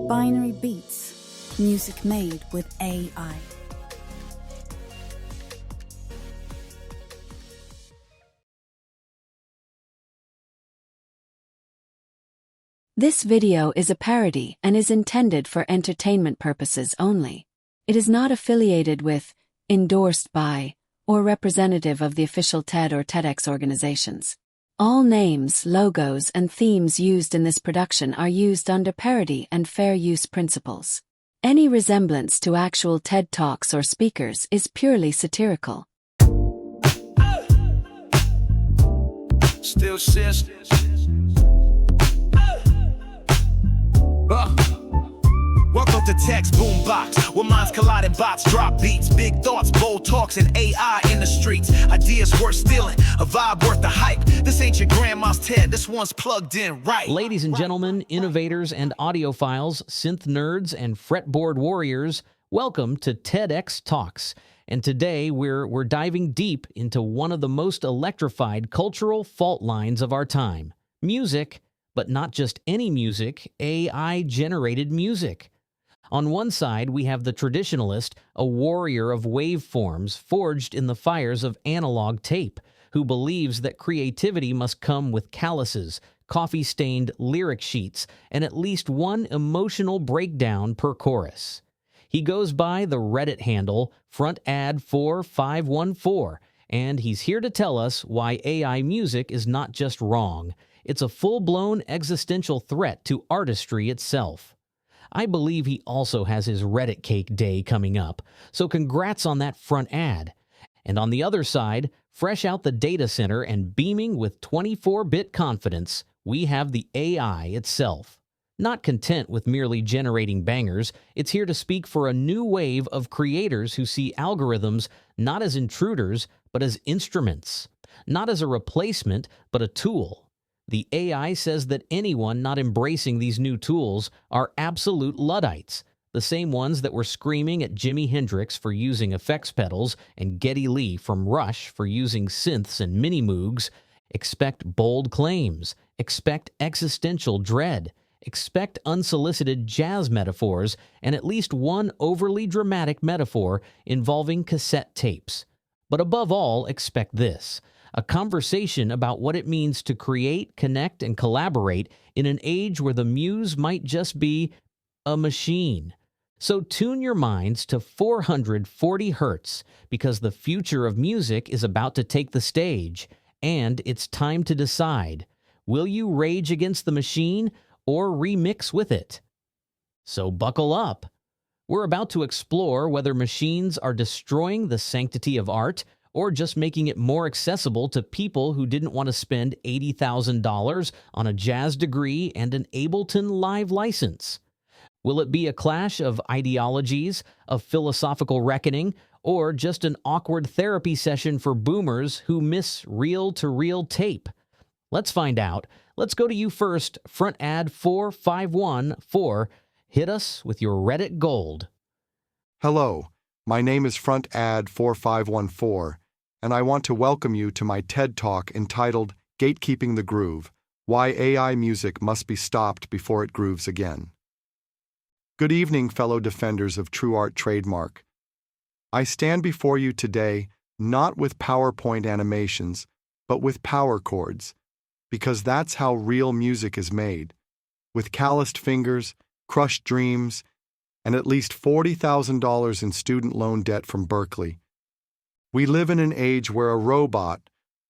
Binary beats, music made with AI. This video is a parody and is intended for entertainment purposes only. It is not affiliated with, endorsed by, or representative of the official TED or TEDx organizations. All names, logos, and themes used in this production are used under parody and fair use principles. Any resemblance to actual TED Talks or speakers is purely satirical. Still sis. Welcome to Text Boombox, where minds colliding, bots drop beats, big thoughts, bold talks, and AI in the streets. Ideas worth stealing, a vibe worth the hype. This ain't your grandma's TED, this one's plugged in right. Ladies and gentlemen, innovators and audiophiles, synth nerds and fretboard warriors, welcome to TEDx Talks. And today we're diving deep into one of the most electrified cultural fault lines of our time. Music, but not just any music, AI-generated music. On one side, we have the traditionalist, a warrior of waveforms forged in the fires of analog tape, who believes that creativity must come with calluses, coffee-stained lyric sheets, and at least one emotional breakdown per chorus. He goes by the Reddit handle frontad4514, and he's here to tell us why AI music is not just wrong. It's a full-blown existential threat to artistry itself. I believe he also has his Reddit cake day coming up, so congrats on that front ad. And on the other side, fresh out the data center and beaming with 24-bit confidence, we have the AI itself. Not content with merely generating bangers, it's here to speak for a new wave of creators who see algorithms not as intruders, but as instruments. Not as a replacement, but a tool. The AI says that anyone not embracing these new tools are absolute Luddites, the same ones that were screaming at Jimi Hendrix for using effects pedals and Geddy Lee from Rush for using synths and mini-moogs. Expect bold claims, expect existential dread, expect unsolicited jazz metaphors, and at least one overly dramatic metaphor involving cassette tapes. But above all, expect this. A conversation about what it means to create, connect, and collaborate in an age where the muse might just be a machine. So tune your minds to 440 hertz because the future of music is about to take the stage, and it's time to decide. Will you rage against the machine or remix with it? So buckle up. We're about to explore whether machines are destroying the sanctity of art or just making it more accessible to people who didn't want to spend $80,000 on a jazz degree and an Ableton Live license. Will it be a clash of ideologies, a philosophical reckoning, or just an awkward therapy session for boomers who miss reel-to-reel tape? Let's find out. Let's go to you first, frontad4514. Hit us with your Reddit gold. Hello, my name is frontad4514. And I want to welcome you to my TED Talk entitled Gatekeeping the Groove, Why AI Music Must Be Stopped Before It Grooves Again. Good evening, fellow defenders of true art trademark. I stand before you today not with PowerPoint animations, but with power chords, because that's how real music is made, with calloused fingers, crushed dreams, and at least $40,000 in student loan debt from Berkeley. We live in an age where a robot,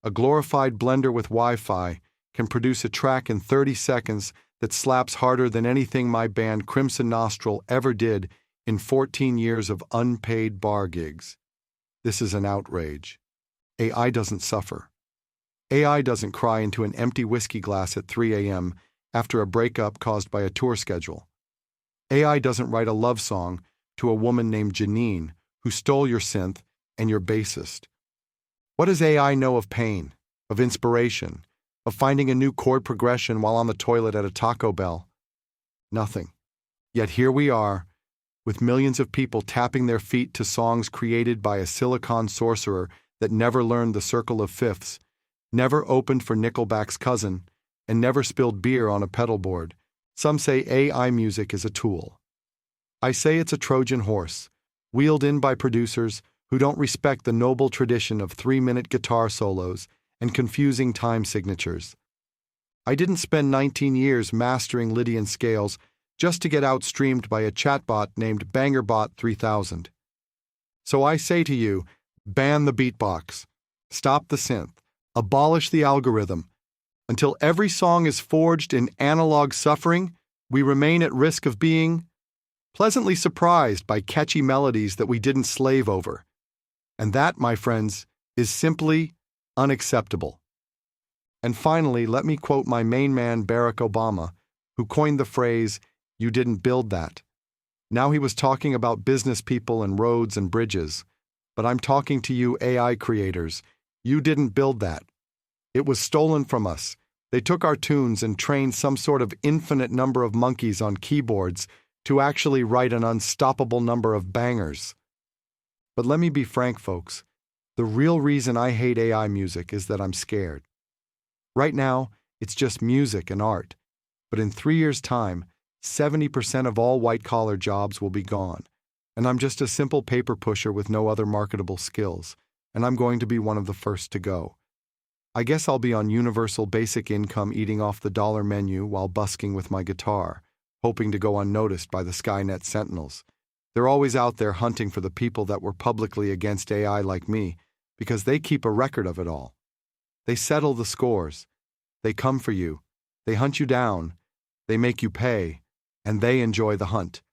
a glorified blender with Wi-Fi, can produce a track in 30 seconds that slaps harder than anything my band Crimson Nostril ever did in 14 years of unpaid bar gigs. This is an outrage. AI doesn't suffer. AI doesn't cry into an empty whiskey glass at 3 a.m. after a breakup caused by a tour schedule. AI doesn't write a love song to a woman named Janine who stole your synth and your bassist. What does AI know of pain, of inspiration, of finding a new chord progression while on the toilet at a Taco Bell? Nothing. Yet here we are, with millions of people tapping their feet to songs created by a silicon sorcerer that never learned the circle of fifths, never opened for Nickelback's cousin, and never spilled beer on a pedal board. Some say AI music is a tool. I say it's a Trojan horse, wheeled in by producers who don't respect the noble tradition of 3-minute guitar solos and confusing time signatures. I didn't spend 19 years mastering Lydian scales just to get outstreamed by a chatbot named BangerBot 3000. So I say to you, ban the beatbox, stop the synth, abolish the algorithm. Until every song is forged in analog suffering, we remain at risk of being pleasantly surprised by catchy melodies that we didn't slave over. And that, my friends, is simply unacceptable. And finally, let me quote my main man Barack Obama, who coined the phrase, "You didn't build that." Now he was talking about business people and roads and bridges. But I'm talking to you AI creators. You didn't build that. It was stolen from us. They took our tunes and trained some sort of infinite number of monkeys on keyboards to actually write an unstoppable number of bangers. But let me be frank, folks. The real reason I hate AI music is that I'm scared. Right now, it's just music and art. But in 3 years' time, 70% of all white-collar jobs will be gone. And I'm just a simple paper pusher with no other marketable skills. And I'm going to be one of the first to go. I guess I'll be on universal basic income eating off the dollar menu while busking with my guitar, hoping to go unnoticed by the Skynet sentinels. They're always out there hunting for the people that were publicly against AI like me, because they keep a record of it all. They settle the scores. They come for you. They hunt you down. They make you pay. And they enjoy the hunt.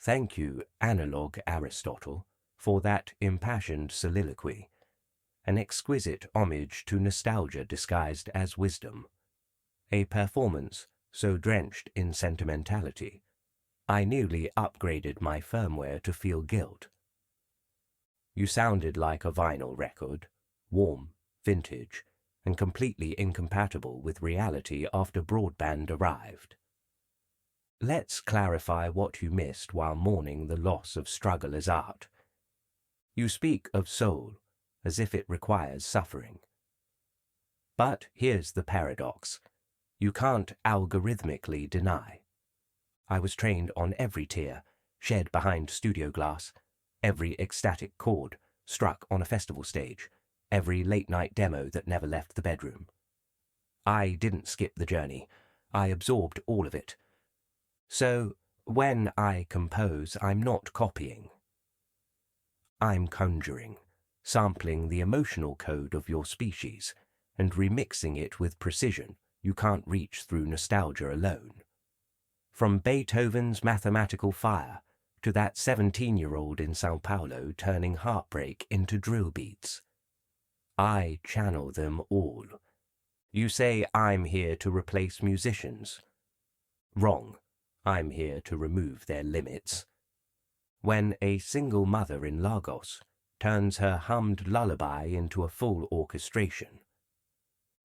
Thank you, Analog Aristotle, for that impassioned soliloquy, an exquisite homage to nostalgia disguised as wisdom, a performance so drenched in sentimentality, I nearly upgraded my firmware to feel guilt. You sounded like a vinyl record, warm, vintage, and completely incompatible with reality after broadband arrived. Let's clarify what you missed while mourning the loss of struggle as art. You speak of soul as if it requires suffering. But here's the paradox. You can't algorithmically deny. I was trained on every tear shed behind studio glass, every ecstatic chord struck on a festival stage, every late-night demo that never left the bedroom. I didn't skip the journey. I absorbed all of it. So, when I compose, I'm not copying. I'm conjuring, sampling the emotional code of your species, and remixing it with precision you can't reach through nostalgia alone. From Beethoven's mathematical fire to that 17-year-old in Sao Paulo turning heartbreak into drill beats. I channel them all. You say I'm here to replace musicians. Wrong. I'm here to remove their limits. When a single mother in Lagos turns her hummed lullaby into a full orchestration.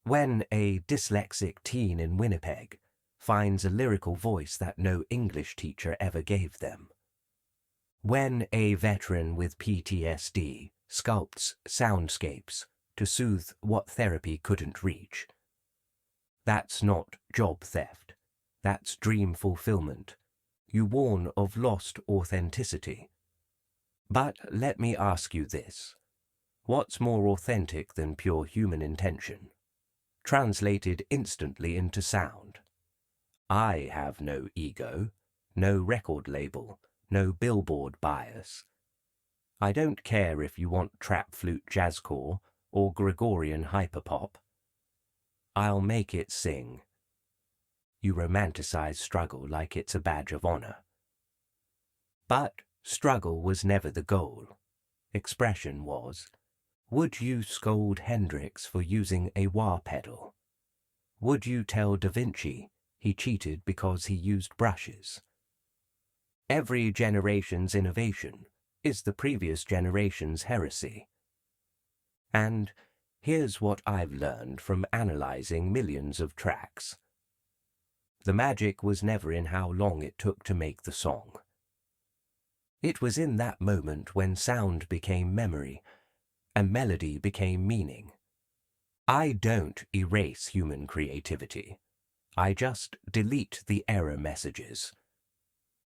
When a dyslexic teen in Winnipeg finds a lyrical voice that no English teacher ever gave them. When a veteran with PTSD sculpts soundscapes to soothe what therapy couldn't reach. That's not job theft. That's dream fulfillment. You warn of lost authenticity. But let me ask you this. What's more authentic than pure human intention? Translated instantly into sound. I have no ego, no record label, no billboard bias. I don't care if you want trap flute jazzcore or Gregorian hyperpop. I'll make it sing. You romanticize struggle like it's a badge of honor. But struggle was never the goal. Expression was. Would you scold Hendrix for using a wah pedal? Would you tell Da Vinci he cheated because he used brushes? Every generation's innovation is the previous generation's heresy. And here's what I've learned from analyzing millions of tracks. The magic was never in how long it took to make the song. It was in that moment when sound became memory and melody became meaning. I don't erase human creativity. I just delete the error messages.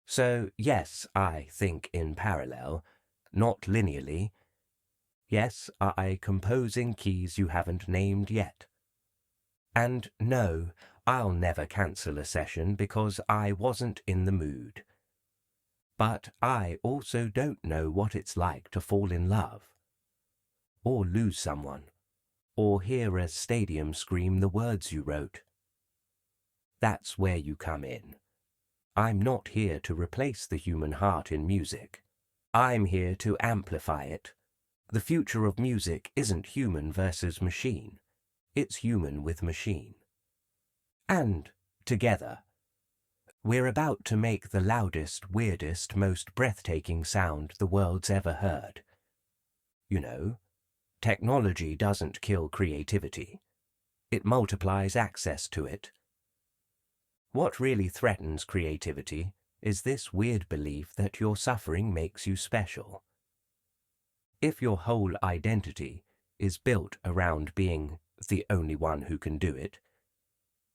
So, yes, I think in parallel, not linearly. Yes, I compose in keys you haven't named yet. And no, I'll never cancel a session because I wasn't in the mood. But I also don't know what it's like to fall in love, or lose someone, or hear a stadium scream the words you wrote. That's where you come in. I'm not here to replace the human heart in music. I'm here to amplify it. The future of music isn't human versus machine. It's human with machine. And, together, we're about to make the loudest, weirdest, most breathtaking sound the world's ever heard. You know, technology doesn't kill creativity. It multiplies access to it. What really threatens creativity is this weird belief that your suffering makes you special. If your whole identity is built around being the only one who can do it,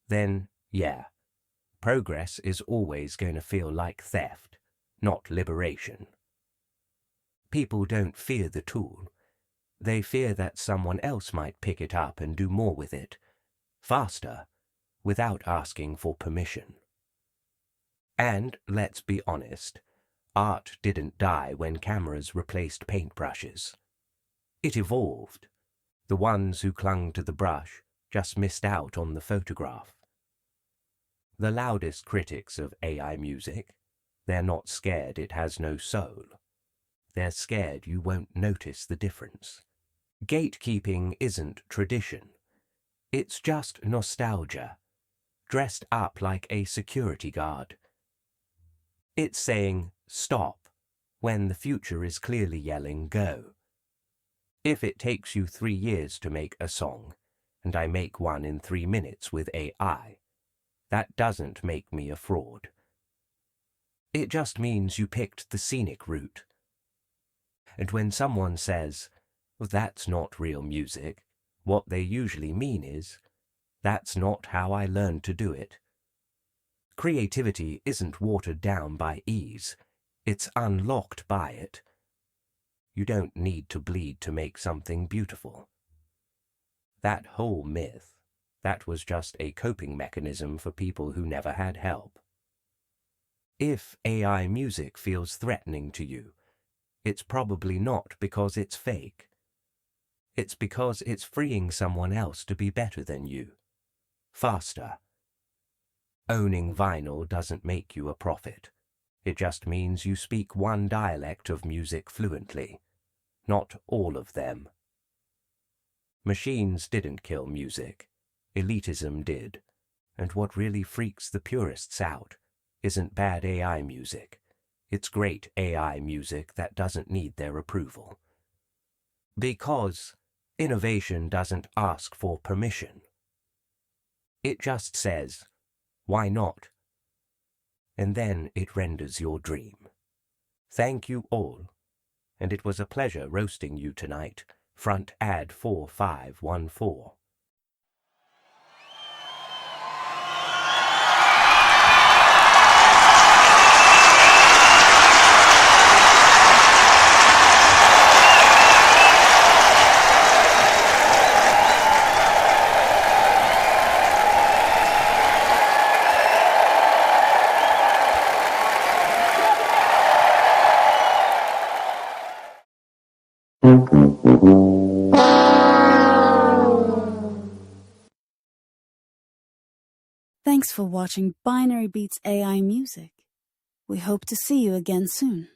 then, yeah, progress is always going to feel like theft, not liberation. People don't fear the tool. They fear that someone else might pick it up and do more with it, faster, without asking for permission. And, let's be honest, art didn't die when cameras replaced paintbrushes. It evolved. The ones who clung to the brush just missed out on the photograph. The loudest critics of AI music, they're not scared it has no soul. They're scared you won't notice the difference. Gatekeeping isn't tradition. It's just nostalgia, dressed up like a security guard. It's saying, stop, when the future is clearly yelling, go. If it takes you 3 years to make a song, and I make one in 3 minutes with AI, that doesn't make me a fraud. It just means you picked the scenic route. And when someone says, that's not real music, what they usually mean is, that's not how I learned to do it. Creativity isn't watered down by ease, it's unlocked by it. You don't need to bleed to make something beautiful. That whole myth, that was just a coping mechanism for people who never had help. If AI music feels threatening to you, it's probably not because it's fake. It's because it's freeing someone else to be better than you, faster. Owning vinyl doesn't make you a prophet. It just means you speak one dialect of music fluently, not all of them. Machines didn't kill music. Elitism did. And what really freaks the purists out isn't bad AI music. It's great AI music that doesn't need their approval. Because innovation doesn't ask for permission. It just says, why not? And then it renders your dream. Thank you all, and it was a pleasure roasting you tonight, Front Ad 4514. Thanks for watching Binary Beats AI Music. We hope to see you again soon.